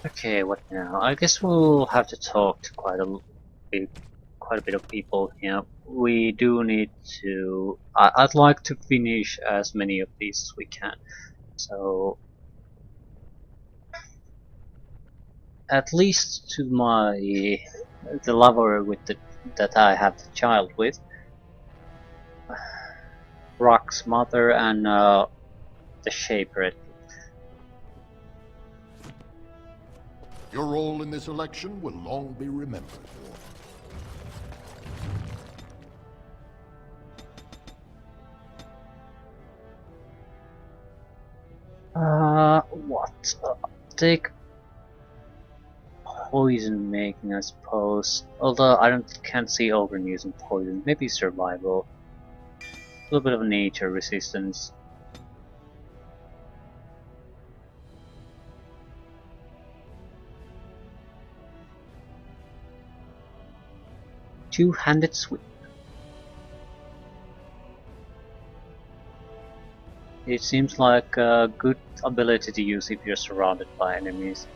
Okay, what now? I guess we'll have to talk to bit, quite a bit of people here. We do need to. I'd like to finish as many of these as we can. So at least to the lover with that I have the child with, Rock's mother and the Shaper. Your role in this election will long be remembered. What? Take poison making, I suppose. Although can't see Ogren using poison. Maybe survival. A little bit of nature resistance. Two-handed sweep. It seems like a good ability to use if you're surrounded by enemies.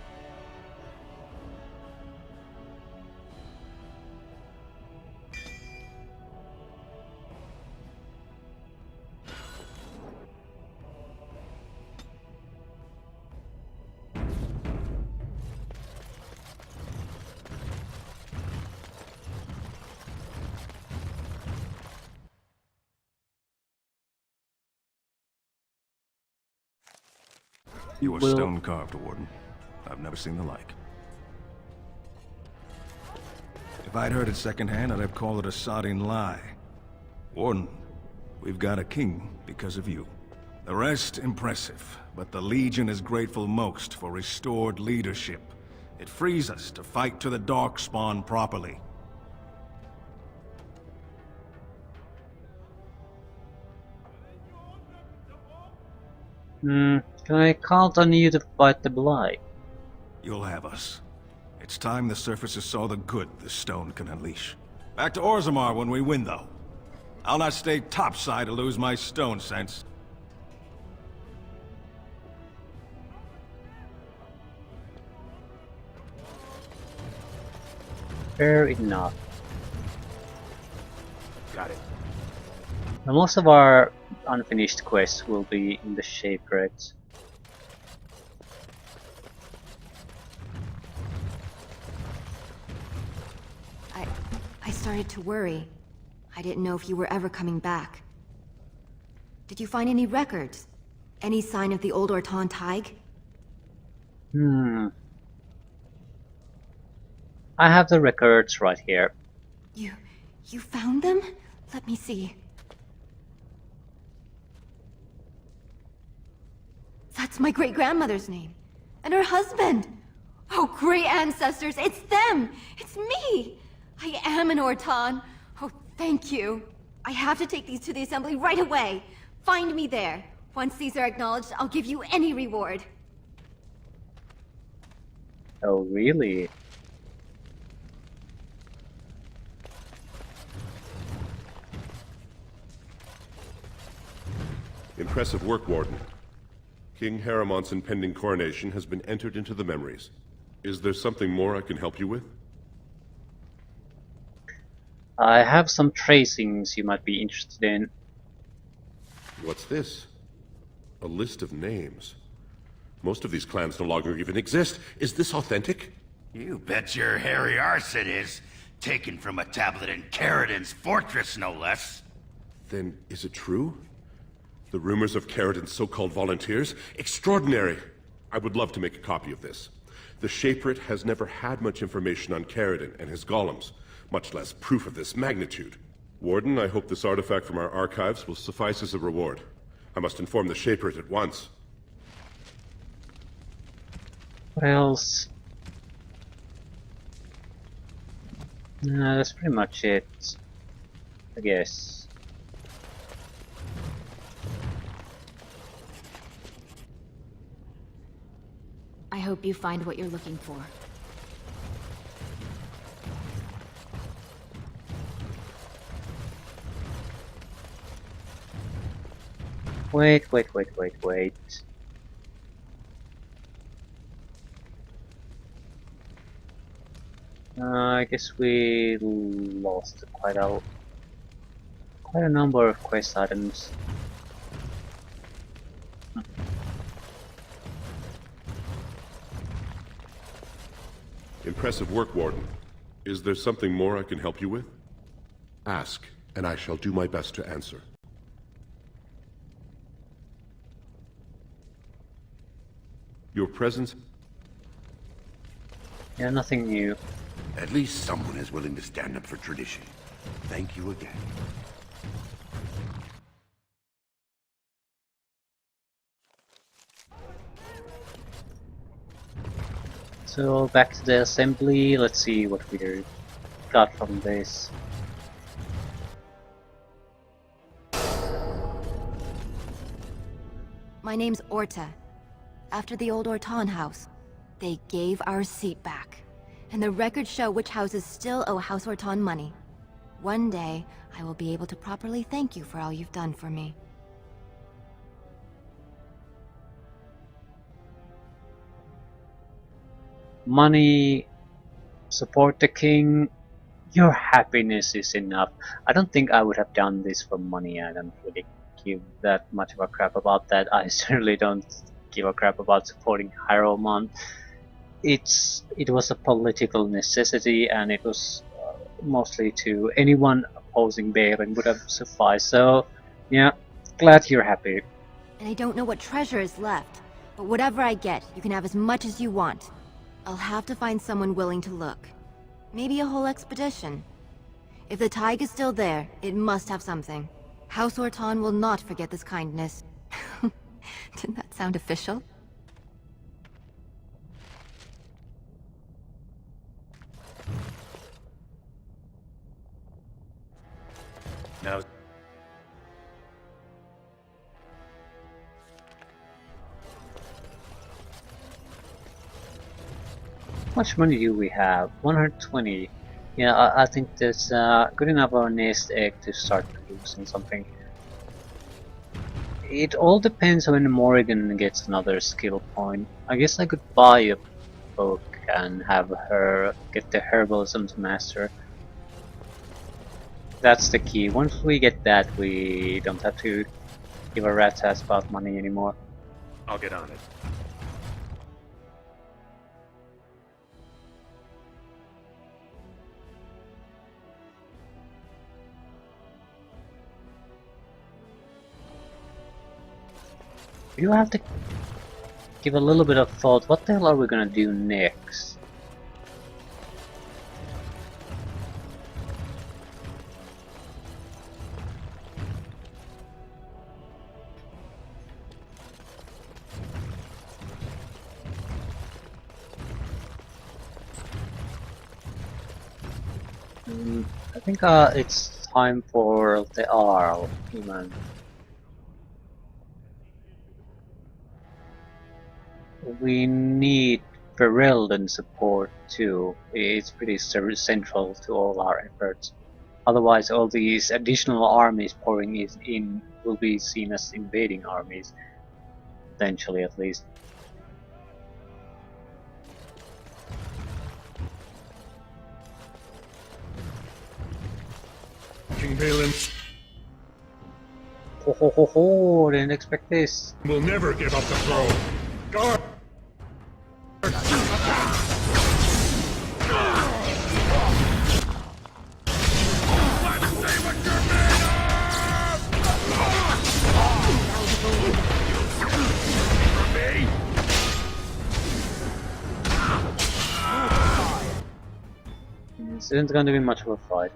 You are stone-carved, Warden. I've never seen the like. If I'd heard it secondhand, I'd have called it a sodding lie. Warden, we've got a king because of you. The rest, impressive, but the Legion is grateful most for restored leadership. It frees us to fight to the Darkspawn properly. Can I count on you to fight the Blight? You'll have us. It's time the surfaces saw the good the stone can unleash. Back to Orzammar when we win, though. I'll not stay topside to lose my stone sense. Fair enough. Got it. Now, most of our unfinished quests will be in the Shaperet. I started to worry. I didn't know if you were ever coming back. Did you find any records? Any sign of the old Orton Tig? I have the records right here. You found them? Let me see. That's my great-grandmother's name. And her husband! Oh, great ancestors, it's them! It's me! I am an Orton. Oh, thank you. I have to take these to the assembly right away. Find me there. Once these are acknowledged, I'll give you any reward. Oh, really? Impressive work, Warden. King Haramont's impending coronation has been entered into the memories. Is there something more I can help you with? I have some tracings you might be interested in. What's this? A list of names. Most of these clans no longer even exist. Is this authentic? You bet your hairy arse it is. Taken from a tablet in Caridin's fortress, no less. Then is it true? The rumors of Caridin's so-called volunteers? Extraordinary! I would love to make a copy of this. The Shaperet has never had much information on Caridin and his golems, much less proof of this magnitude. Warden, I hope this artifact from our archives will suffice as a reward. I must inform the Shaperet at once. What else? No, that's pretty much it, I guess. I hope you find what you're looking for. Wait. I guess we lost quite a number of quest items. Impressive work, Warden. Is there something more I can help you with? Ask, and I shall do my best to answer. Your presence... Yeah, nothing new. At least someone is willing to stand up for tradition. Thank you again. So back to the assembly, let's see what we got from this. My name's Orta. After the old Orton house, they gave our seat back. And the records show which houses still owe House Orton money. One day, I will be able to properly thank you for all you've done for me. Money, support the king, your happiness is enough. I don't think I would have done this for money. I don't really give that much of a crap about that. I certainly don't give a crap about supporting Hieroman. It was a political necessity, and it was mostly to anyone opposing Balin would have sufficed. So yeah, glad you're happy. And I don't know what treasure is left, but whatever I get, you can have as much as you want. I'll have to find someone willing to look. Maybe a whole expedition. If the Tig is still there, it must have something. House Orton will not forget this kindness. Didn't that sound official? Now, How much money do we have? 120. Yeah, I think that's good enough of a nest egg to start producing something. It all depends on when Morrigan gets another skill point. I guess I could buy a book and have her get the herbalism to master. That's the key. Once we get that, we don't have to give a rat's ass about money anymore. I'll get on it. You have to give a little bit of thought. What the hell are we gonna do next? I think it's time for the Arl, human. We need Ferelden support too. It's pretty central to all our efforts. Otherwise, all these additional armies pouring in will be seen as invading armies, potentially at least. King Balin Ho ho ho ho! Didn't expect this. will never give up the throne. Guard! This isn't going to be much of a fight.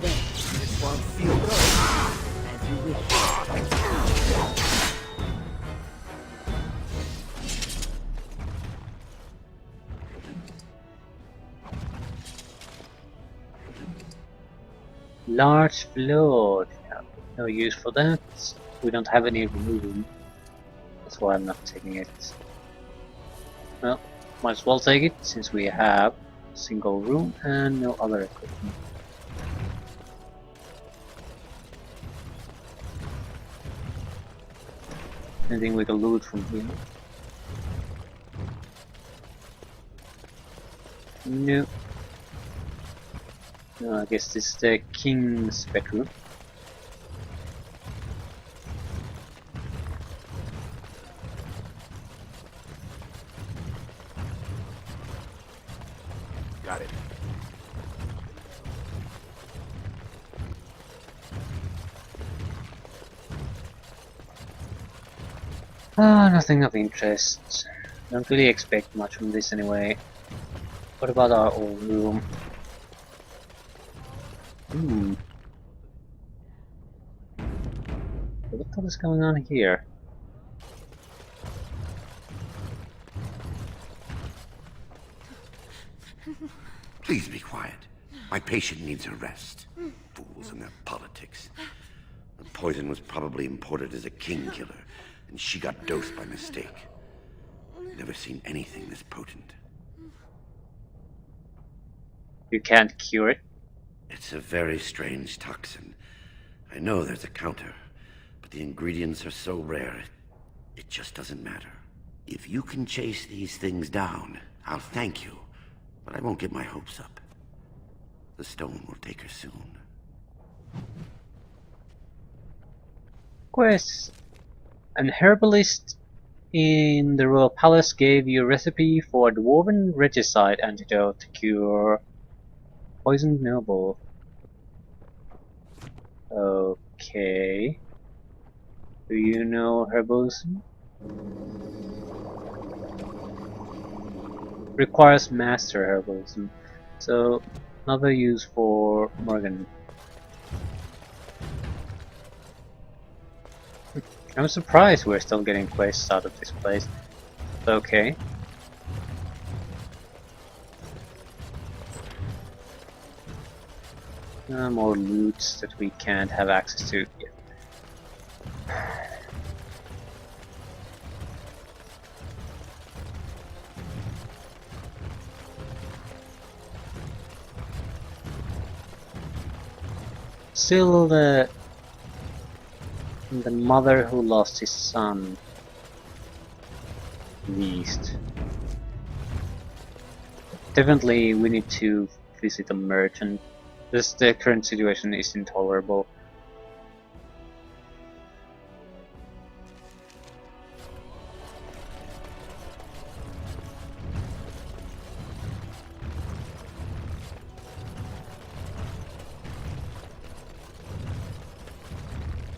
This won't feel good, as you wish. Large flood. Yeah, no use for that. We don't have any room. That's why I'm not taking it. Well, might as well take it since we have a single room and no other equipment. Anything we can loot from here? No. No, I guess this is the king's bedroom. Got it. Ah, nothing of interest. Don't really expect much from this anyway. What about our old room? Hmm. What the hell is going on here? Please be quiet. My patient needs a rest. Fools and their politics. The poison was probably imported as a king killer, and she got dosed by mistake. Never seen anything this potent. You can't cure it? It's a very strange toxin. I know there's a counter, but the ingredients are so rare, it just doesn't matter. If you can chase these things down, I'll thank you, but I won't get my hopes up. The stone will take her soon. Quest. An herbalist in the royal palace gave you a recipe for a dwarven regicide antidote to cure poisoned noble. Okay. Do you know herbalism? Requires master herbalism. So, another use for Morgan. I'm surprised we're still getting quests out of this place. Okay. More loots that we can't have access to yet. Still the mother who lost his son. Least. Definitely we need to visit a merchant. The current situation is intolerable.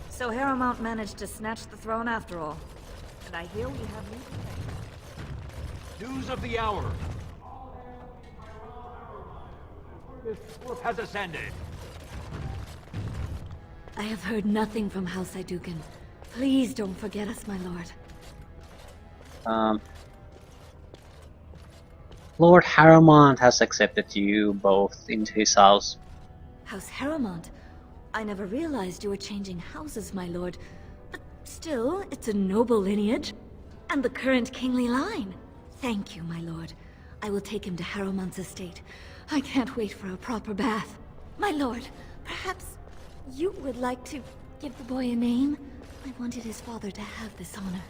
So Harrowmount managed to snatch the throne after all. And I hear we have new... News of the hour. This group has ascended. I have heard nothing from House Iduken. Please don't forget us, my lord. Lord Harrowmont has accepted you both into his house. House Harrowmont? I never realized you were changing houses, my lord. But still, it's a noble lineage. And the current kingly line. Thank you, my lord. I will take him to Harrowmont's estate. I can't wait for a proper bath. My lord, perhaps you would like to give the boy a name? I wanted his father to have this honor.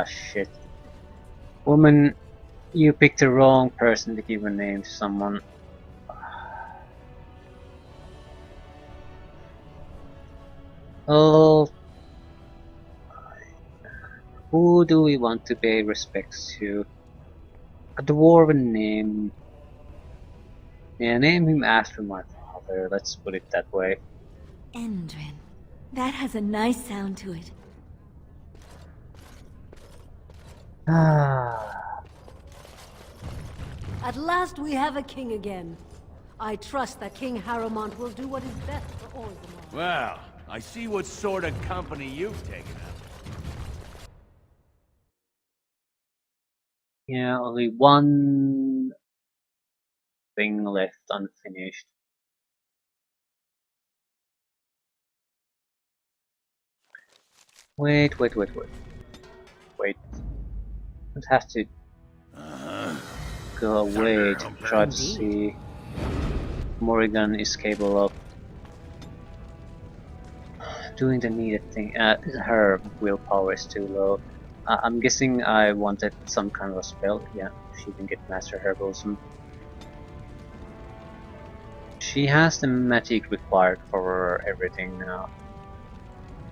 Shit. Woman, you picked the wrong person to give a name to someone. Oh, who do we want to pay respects to? A dwarven name. Yeah, name him after my father, let's put it that way. Endrin. That has a nice sound to it. At last we have a king again. I trust that King Harrowmont will do what is best for Orzammar. Well, I see what sort of company you've taken up. Yeah, only one thing left unfinished. Wait. I'd have to go away to try to see. Morrigan is capable of doing the needed thing. Her willpower is too low. I'm guessing I wanted some kind of a spell. Yeah, she can get Master Herbalism. She has the magic required for everything now.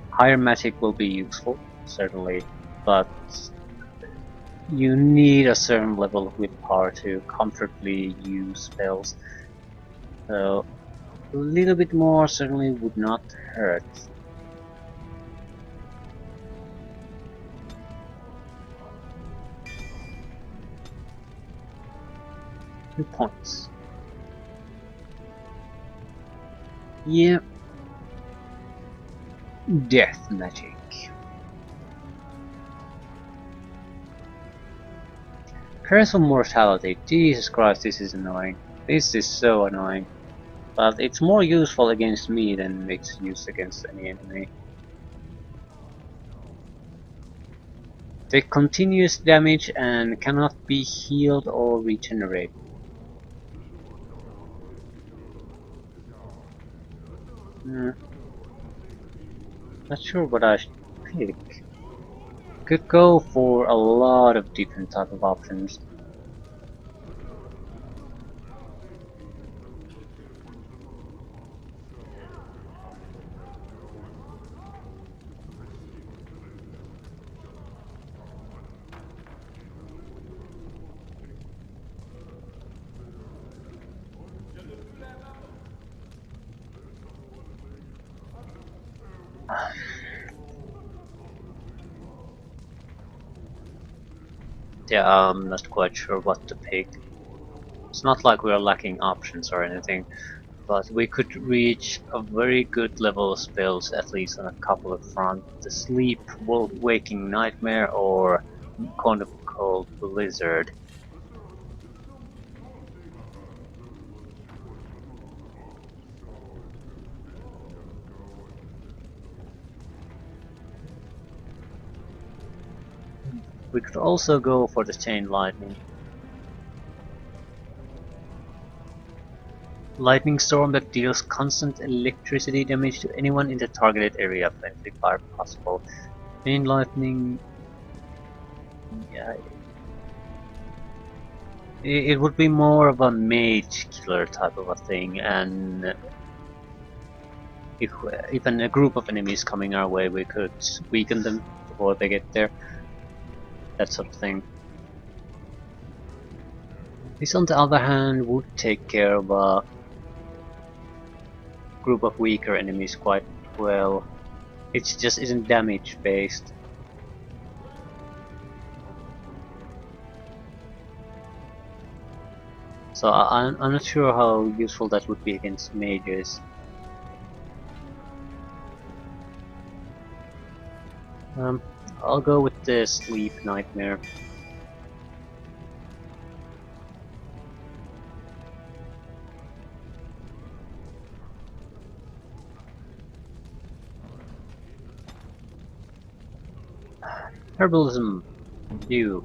Higher magic will be useful, certainly, but you need a certain level of willpower to comfortably use spells. So a little bit more certainly would not hurt. 2 points. Yeah. Death magic. Curse of Mortality. Jesus Christ, this is annoying. This is so annoying. But it's more useful against me than it's used against any enemy. Take continuous damage and cannot be healed or regenerated. Not sure what I should pick. Could go for a lot of different type of options. Yeah, I'm not quite sure what to pick. It's not like we're lacking options or anything, but we could reach a very good level of spells at least on a couple of fronts. The Sleep, Waking Nightmare, or Kind of Cold Blizzard. We could also go for the Chain Lightning. Lightning Storm that deals constant electricity damage to anyone in the targeted area, friendly fire possible. Chain Lightning... yeah, it would be more of a mage killer type of a thing, and if even a group of enemies coming our way, we could weaken them before they get there. That sort of thing. This, on the other hand, would take care of a group of weaker enemies quite well. It just isn't damage based. So I'm not sure how useful that would be against mages. I'll go with the Sleep Nightmare. Herbalism, you.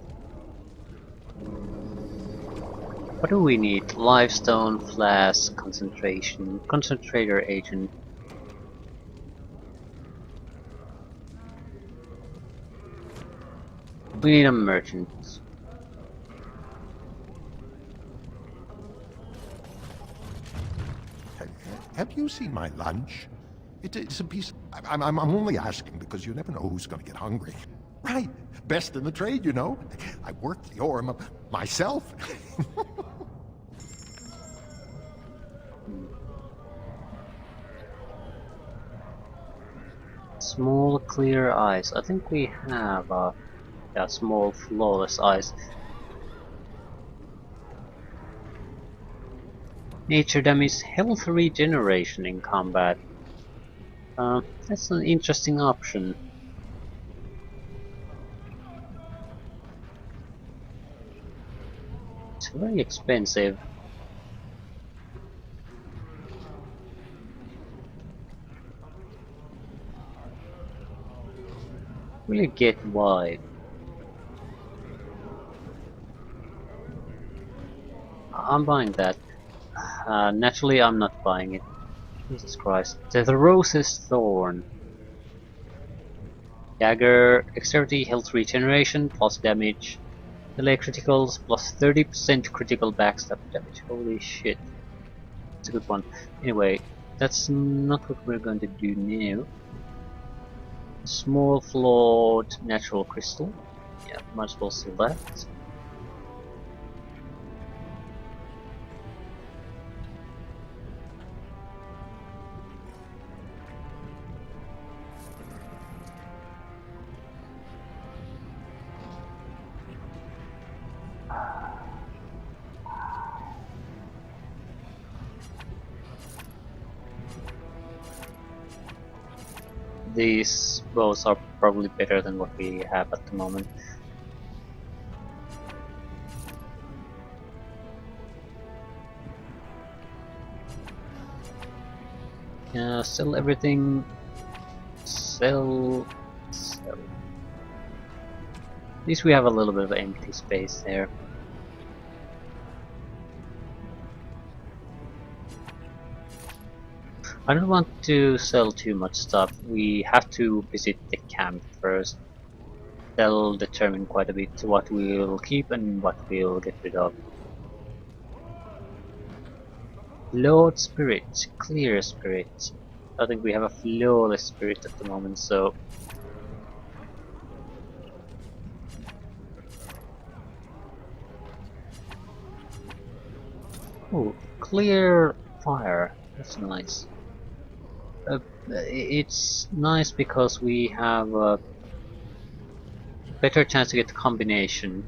What do we need? Livestone, Flask, Concentration, Concentrator Agent. We need a merchant. Have you seen my lunch? It's a piece. I'm only asking because you never know who's going to get hungry. Right, best in the trade, you know. I worked the ore myself. Small clear eyes. I think we have small flawless eyes. Nature damage, health regeneration in combat. That's an interesting option. It's very expensive. Really get why. I'm buying that. Naturally, I'm not buying it. Jesus Christ. The Rose's Thorn. Dagger, dexterity, health regeneration, plus damage. Delay criticals, plus 30% critical backstab damage. Holy shit. It's a good one. Anyway, that's not what we're going to do now. Small flawed natural crystal. Yeah, might as well sell that. These bows are probably better than what we have at the moment. Sell everything. Sell. Sell. At least we have a little bit of empty space there. I don't want to sell too much stuff. We have to visit the camp first. That'll determine quite a bit what we'll keep and what we'll get rid of. Lord Spirit, Clear Spirit. I think we have a flawless spirit at the moment, so... Oh, Clear Fire. That's nice. It's nice because we have a better chance to get the combination.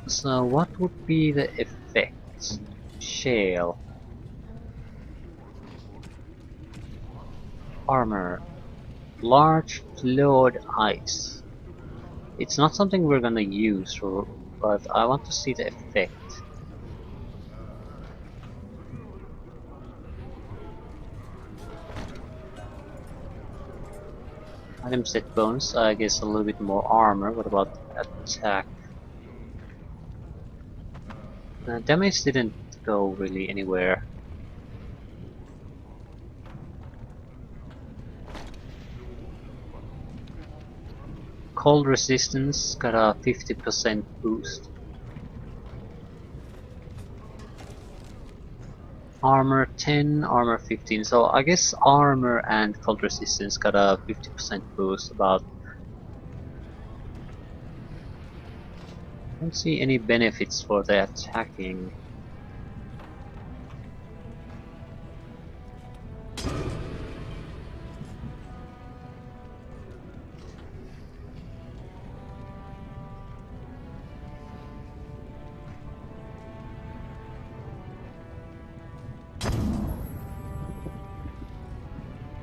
So what would be the effect? Shale. Armor. Large flawed ice. It's not something we're gonna use, but I want to see the effect. Item set bonus, I guess a little bit more armor. What about attack? Damage didn't go really anywhere. Cold resistance got a 50% boost. Armor 10, armor 15, so I guess armor and cold resistance got a 50% boost about. I don't see any benefits for the attacking.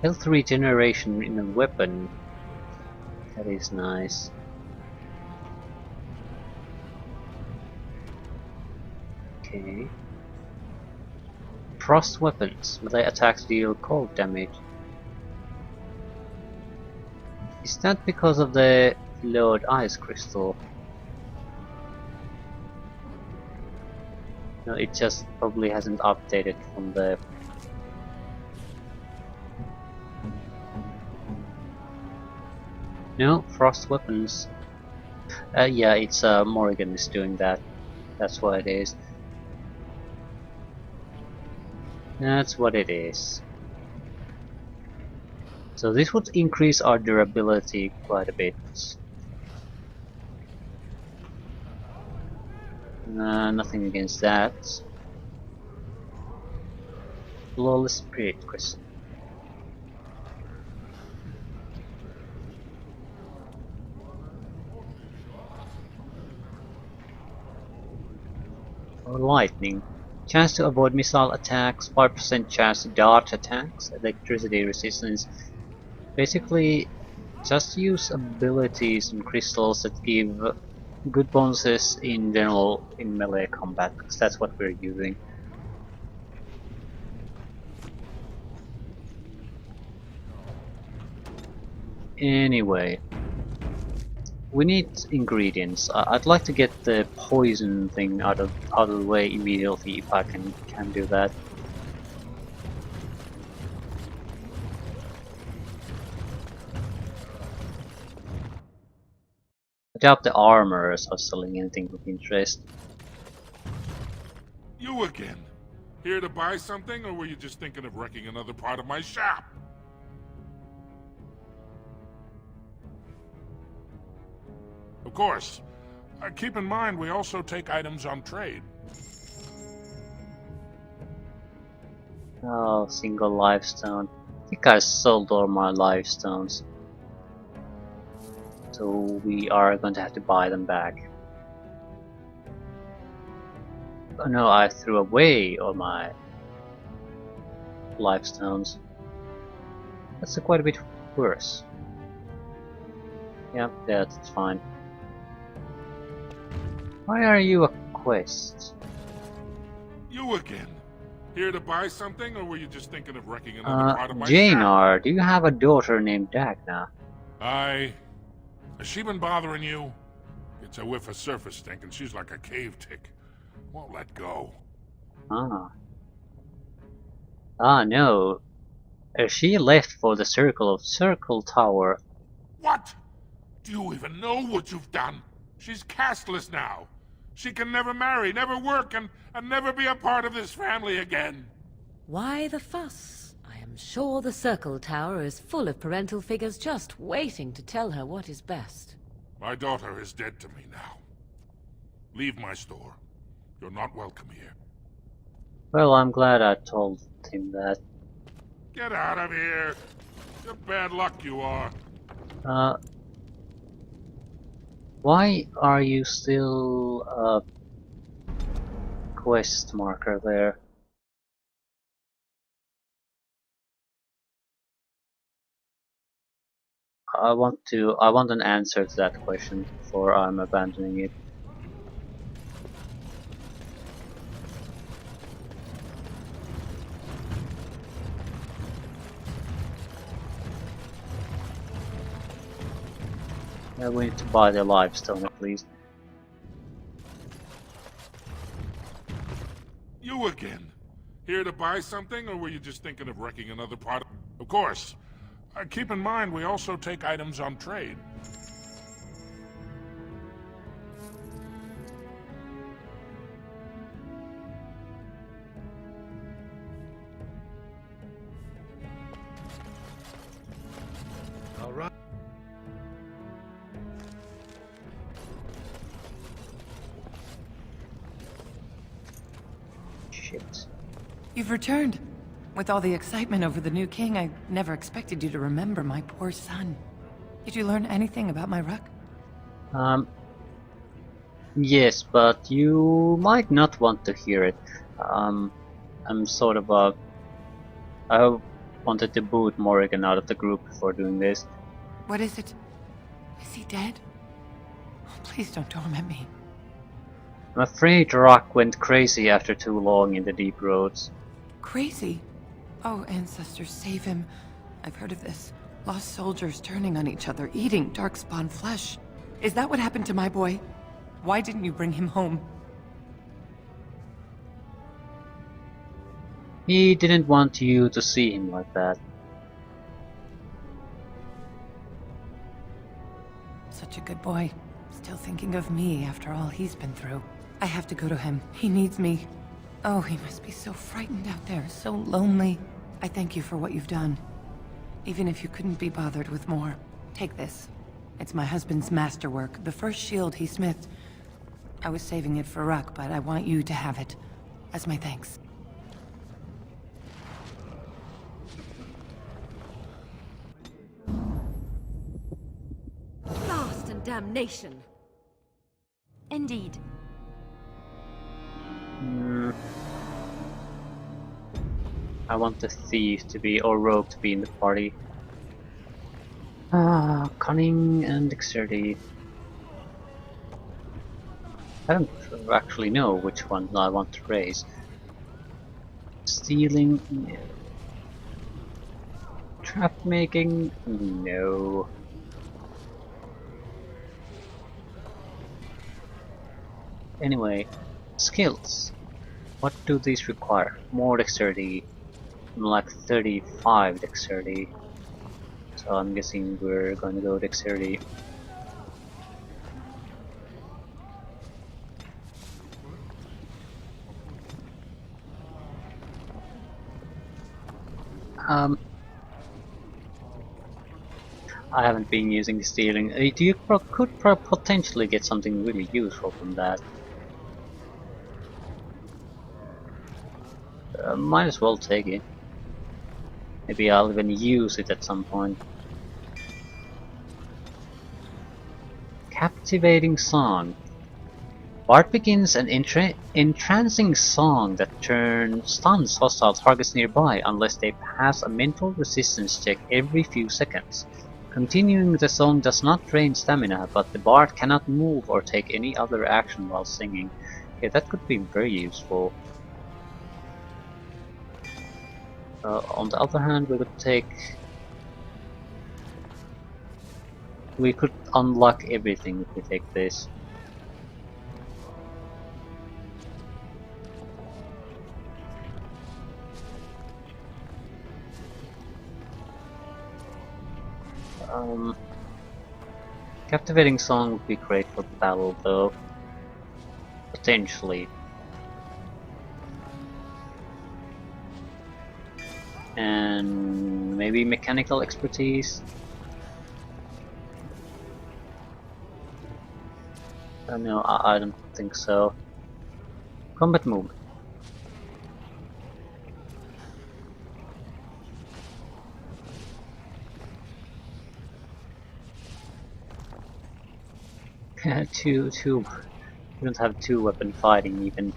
Health regeneration in a weapon. That is nice. Okay. Frost weapons. Melee attacks deal cold damage. Is that because of the flawed ice crystal? No, it just probably hasn't updated from the... No, frost weapons. Yeah, it's Morrigan is doing that. That's what it is. That's what it is. So this would increase our durability quite a bit. Nothing against that. Flawless Spirit Crystal. Lightning. Chance to avoid missile attacks, 5% chance to dodge attacks, electricity resistance. Basically, just use abilities and crystals that give good bonuses in general in melee combat, because that's what we're using. Anyway, we need ingredients. I'd like to get the poison thing out of the way immediately if I can do that. I doubt the armorers are selling anything of interest. You again. Here to buy something, or were you just thinking of wrecking another part of my shop? Of course. Keep in mind, we also take items on trade. Oh, single lifestone. I think I sold all my lifestones. So we are going to have to buy them back. Oh no, I threw away all my lifestones. That's quite a bit worse. Yeah, that's fine. Why are you a quest? You again. Here to buy something, or were you just thinking of wrecking another part of my shop? Janar, do you have a daughter named Dagna? Has she been bothering you? Gets a whiff of surface stink and she's like a cave tick. Won't let go. Ah. Ah, no. She left for the Circle Tower. What? Do you even know what you've done? She's castless now. She can never marry, never work, and never be a part of this family again. Why the fuss? I am sure the Circle Tower is full of parental figures just waiting to tell her what is best. My daughter is dead to me now. Leave my store. You're not welcome here. Well, I'm glad I told him that. Get out of here! You're bad luck, you are. Why are you still a quest marker there? I want an answer to that question before I'm abandoning it. Yeah, we need to buy the lifestone at least. You again. Here to buy something, or were you just thinking of wrecking another part of... Of course. Keep in mind, we also take items on trade. All right. Shit. You've returned. With all the excitement over the new king, I never expected you to remember my poor son. Did you learn anything about my ruck? Yes, but you might not want to hear it. I'm sort of I wanted to boot Morrigan out of the group before doing this. What is it? Is he dead? Oh, please don't torment me. I'm afraid Rock went crazy after too long in the deep roads. Crazy? Oh, ancestors, save him. I've heard of this. Lost soldiers turning on each other, eating darkspawn flesh. Is that what happened to my boy? Why didn't you bring him home? He didn't want you to see him like that. Such a good boy. Still thinking of me after all he's been through. I have to go to him. He needs me. Oh, he must be so frightened out there, so lonely. I thank you for what you've done. Even if you couldn't be bothered with more. Take this. It's my husband's masterwork, the first shield he smithed. I was saving it for Ruck, but I want you to have it. As my thanks. Blast and damnation! Indeed. I want the thief to be, or rogue to be in the party. Cunning and dexterity. I don't actually know which one I want to raise. Stealing? No. Trap making? No. Anyway, skills. What do these require? More dexterity, like 35 dexterity. So I'm guessing we're going to go dexterity. I haven't been using stealing. You could potentially get something really useful from that. Might as well take it. Maybe I'll even use it at some point. Captivating song. Bard begins an entrancing song that stuns hostile targets nearby unless they pass a mental resistance check every few seconds. Continuing the song does not drain stamina, but the bard cannot move or take any other action while singing. Okay, that could be very useful. On the other hand, we could unlock everything if we take this. Captivating song would be great for battle though. Potentially. And maybe mechanical expertise. No, I don't think so. Combat movement. two. We don't have 2-weapon fighting even.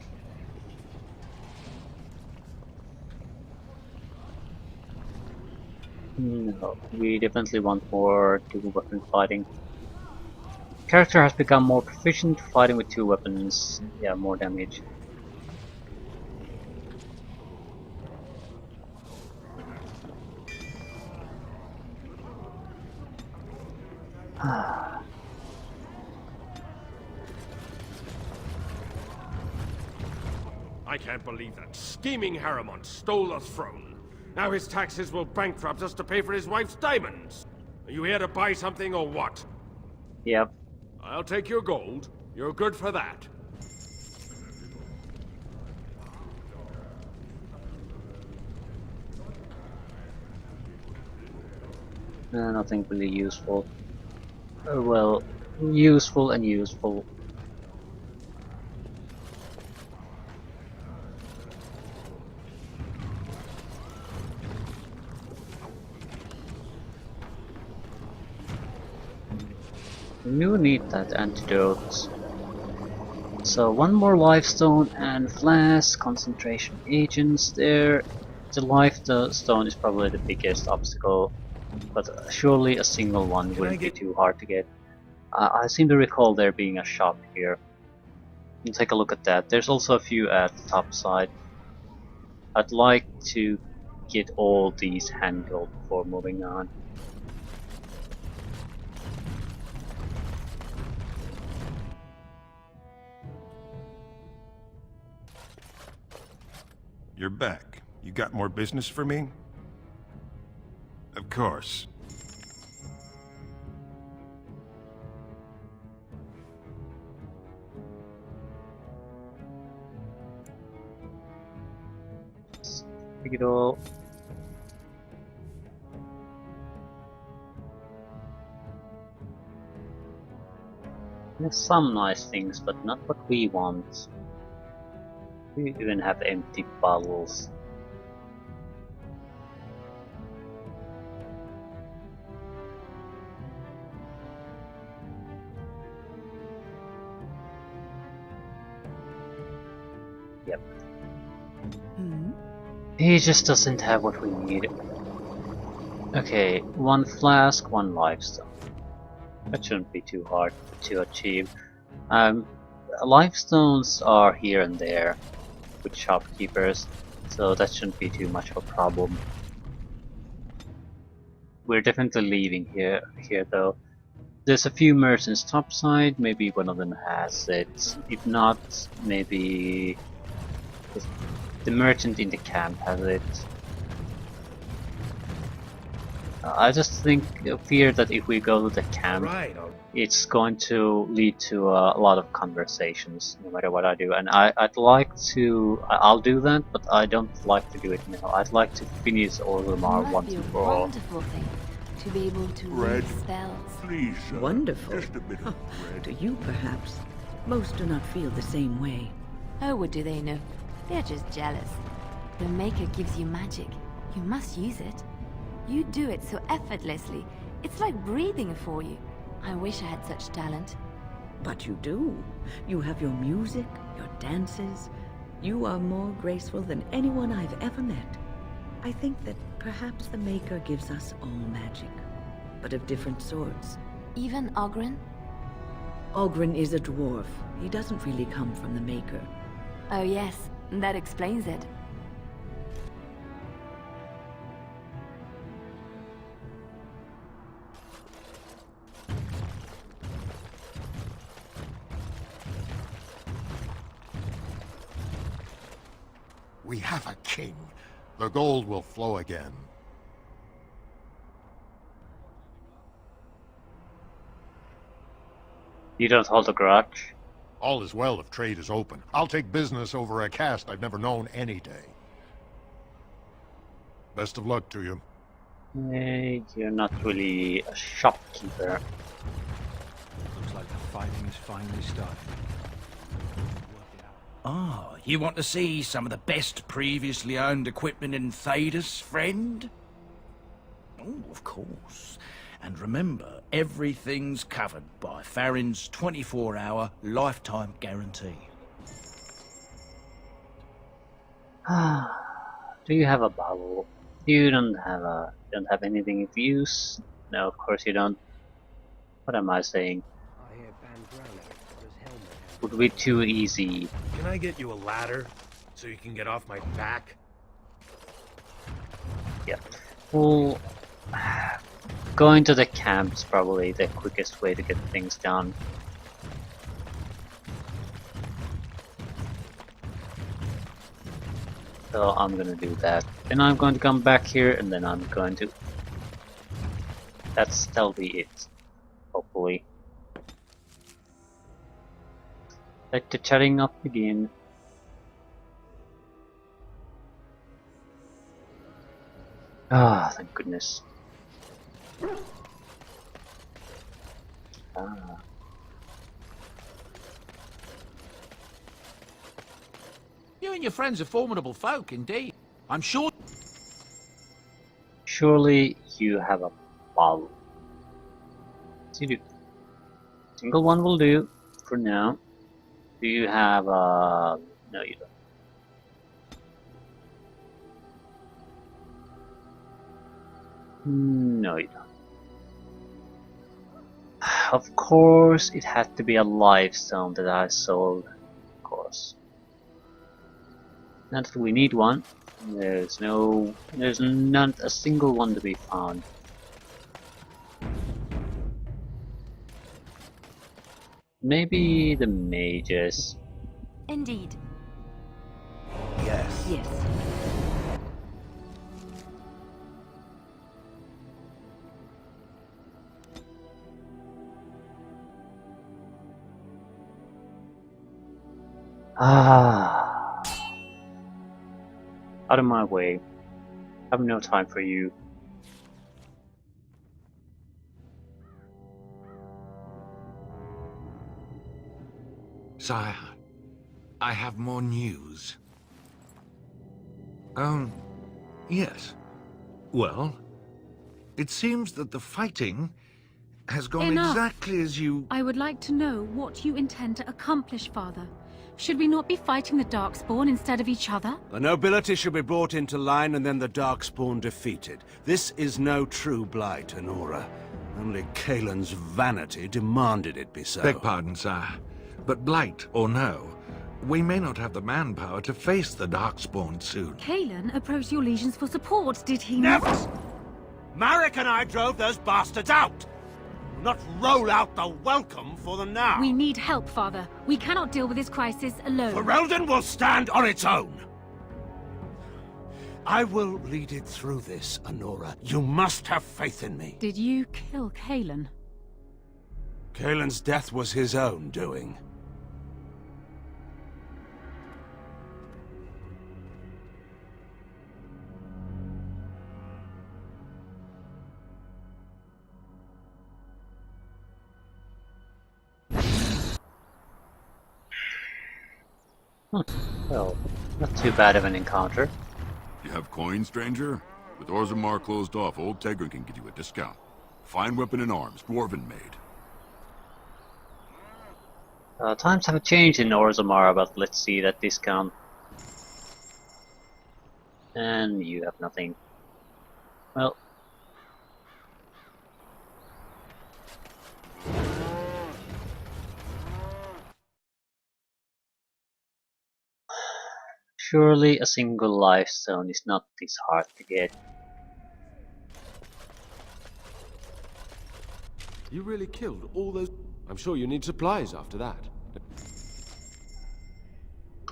No, we definitely want more 2-weapon fighting. Character has become more proficient fighting with 2 weapons. Yeah, more damage. I can't believe that scheming Harrimont stole the throne. Now his taxes will bankrupt us to pay for his wife's diamonds. Are you here to buy something or what? Yep. I'll take your gold. You're good for that. Nothing really useful. Well, useful and useful. You need that antidote. So one more lifestone and flask, concentration agents there. The lifestone is probably the biggest obstacle, but surely a single one wouldn't be too hard to get. I seem to recall there being a shop here. You take a look at that. There's also a few at the top side. I'd like to get all these handled before moving on. You're back. You got more business for me? Of course. Take it all. There's some nice things, but not what we want. We even have empty bottles. Yep. He just doesn't have what we need. Okay, 1 flask, 1 lifestone. That shouldn't be too hard to achieve. Lifestones are here and there with shopkeepers, so that shouldn't be too much of a problem. We're definitely leaving here though. there's a few merchants topside, maybe one of them has it. If not, maybe the merchant in the camp has it. I just fear that if we go to the camp, it's going to lead to a lot of conversations, no matter what I do. And I'd like to, I'll do that, but I don't like to do it now. I'd like to finish Orgrimmar once and for all. Wonderful thing to be able to read spells. Please, Wonderful. just a bit of bread. To you, perhaps. Most do not feel the same way. Oh, what do they know? They're just jealous. The Maker gives you magic. You must use it. You do it so effortlessly. It's like breathing for you. I wish I had such talent. But you do. You have your music, your dances. You are more graceful than anyone I've ever met. I think that perhaps the Maker gives us all magic, but of different sorts. Even Ogren? Ogren is a dwarf. He doesn't really come from the Maker. Oh yes, that explains it. We have a king. The gold will flow again. You don't hold a grudge? All is well if trade is open. I'll take business over a caste I've never known any day. Best of luck to you. You're not really a shopkeeper. Looks like the fighting is finally starting. Ah, you want to see some of the best previously owned equipment in Thedas, friend? Oh, of course. And remember, everything's covered by Farron's 24-hour lifetime guarantee. Do you have a bottle? You don't have anything of use? No, of course you don't. What am I saying? Would be too easy. Can I get you a ladder so you can get off my back? Yeah. Well, going to the camp is probably the quickest way to get things done. So I'm gonna do that. Then I'm going to come back here and then I'm going to... That'll be it. Hopefully. Let the chatting up begin. Ah, thank goodness. Ah. You and your friends are formidable folk, indeed. I'm sure... Surely you have a bottle. Yes, you do. Single one will do for now. Do you have a... No, you don't. No, you don't. Of course, it had to be a live stone that I sold. Of course. Not that we need one. There's not a single one to be found. Maybe the mages. Indeed. Yes. Yes. Ah. Out of my way. I have no time for you. Sire, I have more news. Yes. Well, it seems that the fighting has gone Enough. exactly as you... I would like to know what you intend to accomplish, Father. Should we not be fighting the Darkspawn instead of each other? The nobility should be brought into line and then the Darkspawn defeated. This is no true blight, Honora. Only Kaelin's vanity demanded it be so. Beg pardon, sire. But blight or no, we may not have the manpower to face the Darkspawn soon. Kaelin approached your legions for support, did he not? Never! Marek and I drove those bastards out! not roll out the welcome for the now. We need help, Father. We cannot deal with this crisis alone. Ferelden will stand on its own. I will lead it through this, Anora. You must have faith in me. Did you kill Kalen? Kalen's death was his own doing. Well, not too bad of an encounter. You have coin, stranger? With Orzammar closed off, old Tegrin can get you a discount. Fine weapon and arms, dwarven made. Times have changed in Orzammar, but let's see that discount. And you have nothing. Well. Surely a single life stone is not this hard to get. You really killed all those... I'm sure you need supplies after that.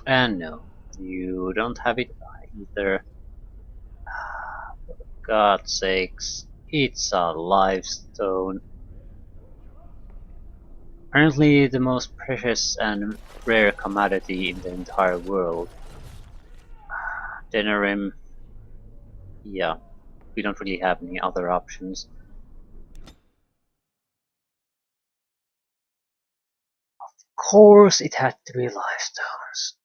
And no, you don't have it either. For God's sakes, it's a life stone. Apparently the most precious and rare commodity in the entire world. Denerim. Yeah, we don't really have any other options. Of course it had to be life stones.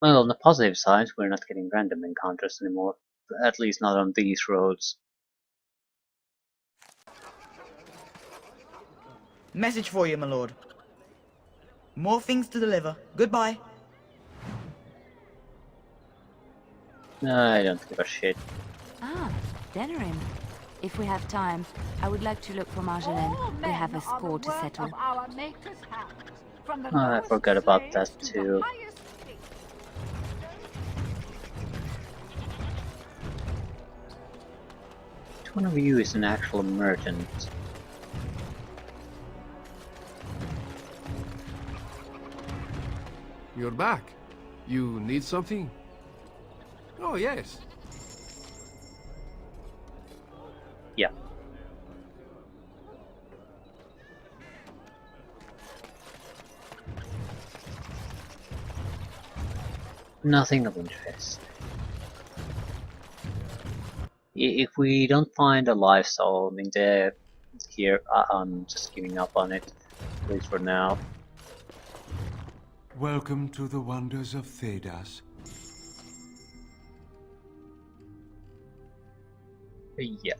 Well, on the positive side, we're not getting random encounters anymore. At least not on these roads. Message for you, my lord. More things to deliver. Goodbye. I don't give a shit. Ah, Denerim. If we have time, I would like to look for Marjolaine. We have a score to settle. I forgot about that too. Which one of you is an actual merchant? You're back. You need something? Oh, yes. Yeah. Nothing of interest. If we don't find a life stone in there here, I'm just giving up on it, at least for now. Welcome to the wonders of Thedas. Yeah.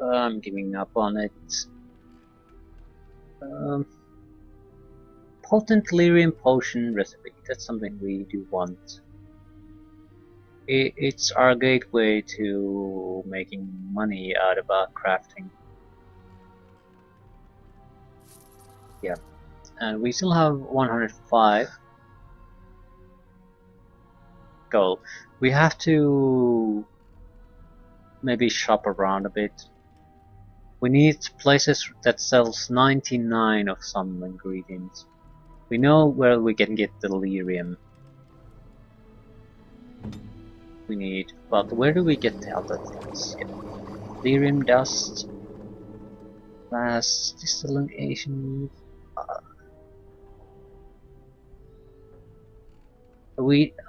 I'm giving up on it. Potent lyrium potion recipe. That's something we do want. It's our gateway to making money out of our crafting. Yeah. And we still have 105 gold. We have to maybe shop around a bit. We need places that sells 99 of some ingredients. We know where we can get the lyrium. We need, but where do we get the other things? Yeah. Lyrium dust, fast distillation.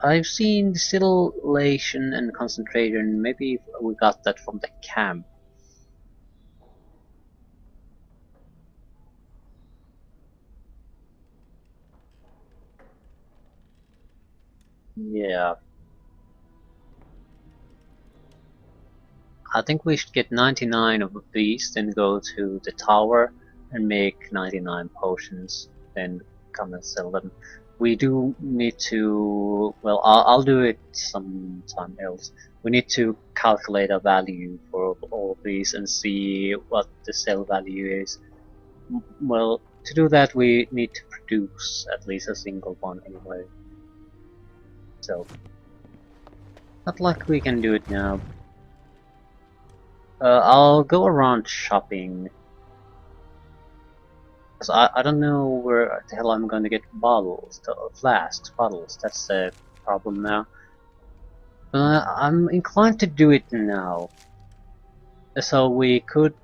I've seen distillation and concentration. Maybe we got that from the camp. Yeah. I think we should get 99 of these, then go to the tower and make 99 potions, then come and sell them. We do need to, well, I'll do it sometime else. We need to calculate a value for all of these and see what the sell value is. Well, to do that we need to produce at least a single one anyway. So, Not like we can do it now. I'll go around shopping. Cause I don't know where the hell I'm gonna get bottles, flasks, bottles. That's the problem now. I'm inclined to do it now. So we could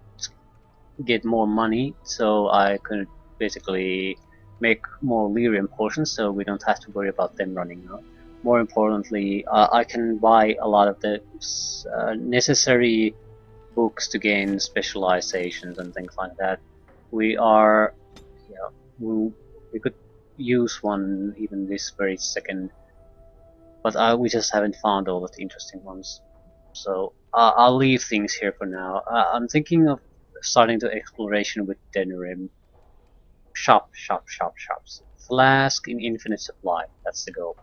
get more money, so I could basically make more lyrium potions, so we don't have to worry about them running out. More importantly, I can buy a lot of the necessary books to gain specializations and things like that. We are, yeah, we could use one even this very second, but we just haven't found all of the interesting ones. So I'll leave things here for now. I'm thinking of starting the exploration with Denerim. Shops. Flask in infinite supply. That's the goal.